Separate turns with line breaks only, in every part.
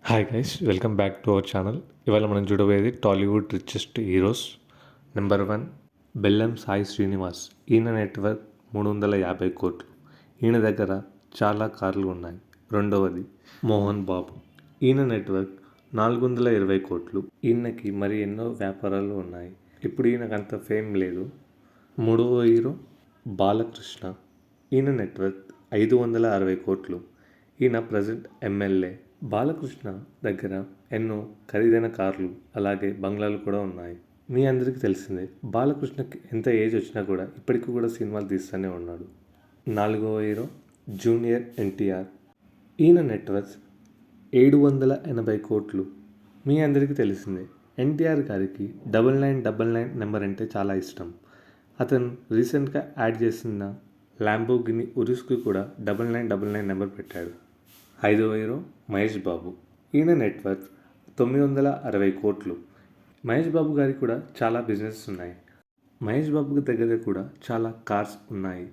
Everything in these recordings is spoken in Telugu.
Hi guys, welcome back to our channel. ఇవాళ మనం చూడబోయేది టాలీవుడ్ రిచెస్ట్ హీరోస్. నెంబర్ 1 బెల్లం సాయి శ్రీనివాస్. ఈయన నెట్వర్క్ 350 కోట్లు. ఈయన దగ్గర చాలా కార్లు ఉన్నాయి. రెండవది మోహన్ బాబు. ఈయన నెట్వర్క్ 420 కోట్లు. ఈయనకి మరి ఎన్నో వ్యాపారాలు ఉన్నాయి. ఇప్పుడు ఈయనకు అంత ఫేమ్ లేదు. మూడవ హీరో బాలకృష్ణ. ఈయన నెట్వర్క్ 560 కోట్లు. ఈయన ప్రజెంట్ ఎమ్మెల్యే. బాలకృష్ణ దగ్గర ఎన్నో ఖరీదైన కార్లు అలాగే బంగ్లాలు కూడా ఉన్నాయి. మీ అందరికీ తెలిసిందే, బాలకృష్ణకి ఎంత ఏజ్ వచ్చినా కూడా ఇప్పటికీ కూడా సినిమాలు తీస్తూనే ఉన్నాడు. నాలుగవ హీరో జూనియర్ ఎన్టీఆర్. ఈయన నెట్వర్క్ 780 కోట్లు. మీ అందరికీ తెలిసిందే, ఎన్టీఆర్ గారికి 9999 నెంబర్ అంటే చాలా ఇష్టం. అతను రీసెంట్గా యాడ్ చేసిన ల్యాంబోర్గిని ఉరుస్కి కూడా 9999 నెంబర్ పెట్టాడు. ఐదవ హీరో మహేష్ బాబు. ఈయన నెట్వర్క్ 960 కోట్లు. మహేష్ బాబు గారికి కూడా చాలా బిజినెస్ ఉన్నాయి. మహేష్ బాబు దగ్గర కూడా చాలా కార్స్ ఉన్నాయి.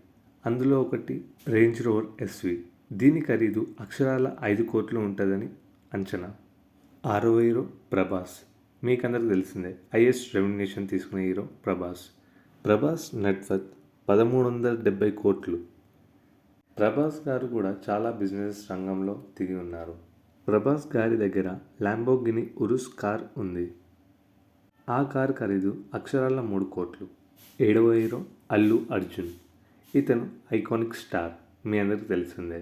అందులో ఒకటి రేంజ్ రోవర్ ఎస్వి. దీని ఖరీదు అక్షరాల 5 కోట్లు ఉంటుందని అంచనా. ఆరవ హీరో ప్రభాస్. మీకందరికి తెలిసిందే, హైయెస్ట్ రెమ్యునేషన్ తీసుకునే హీరో ప్రభాస్ నెట్వర్క్ 1370 కోట్లు. ప్రభాస్ గారు కూడా చాలా బిజినెస్ రంగంలో దిగి ఉన్నారు. ప్రభాస్ గారి దగ్గర ల్యాంబోర్గిని ఉరుస్ కార్ ఉంది. ఆ కార్ ఖరీదు అక్షరాల 3 కోట్లు. ఏడవ హీరో అల్లు అర్జున్. ఇతను ఐకానిక్ స్టార్, మీ అందరికీ తెలిసిందే.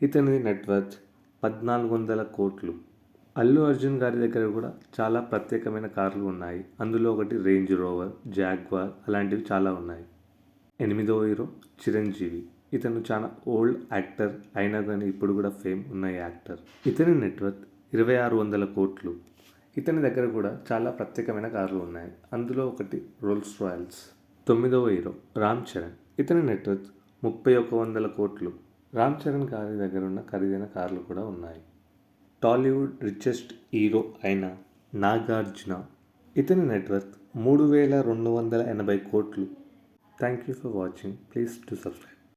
ఇతని నెట్వర్క్ 1400 కోట్లు. అల్లు అర్జున్ గారి దగ్గర కూడా చాలా ప్రత్యేకమైన కార్లు ఉన్నాయి. అందులో ఒకటి రేంజ్ రోవర్, జాగ్వార్ అలాంటివి చాలా ఉన్నాయి. ఎనిమిదవ హీరో చిరంజీవి. ఇతను చాలా ఓల్డ్ యాక్టర్ అయినా కానీ ఇప్పుడు కూడా ఫేమ్ ఉన్న యాక్టర్. ఇతని నెట్వర్క్ 2600 కోట్లు. ఇతని దగ్గర కూడా చాలా ప్రత్యేకమైన కార్లు ఉన్నాయి. అందులో ఒకటి రోల్స్ రాయల్స్. తొమ్మిదవ హీరో రామ్ చరణ్. ఇతని నెట్వర్క్ 3100 కోట్లు. రామ్ చరణ్ గారి దగ్గర ఉన్న ఖరీదైన కార్లు కూడా ఉన్నాయి. టాలీవుడ్ రిచెస్ట్ హీరో అయిన నాగార్జున. ఇతని నెట్వర్క్ 3280 కోట్లు. Thank you for watching. Please to subscribe.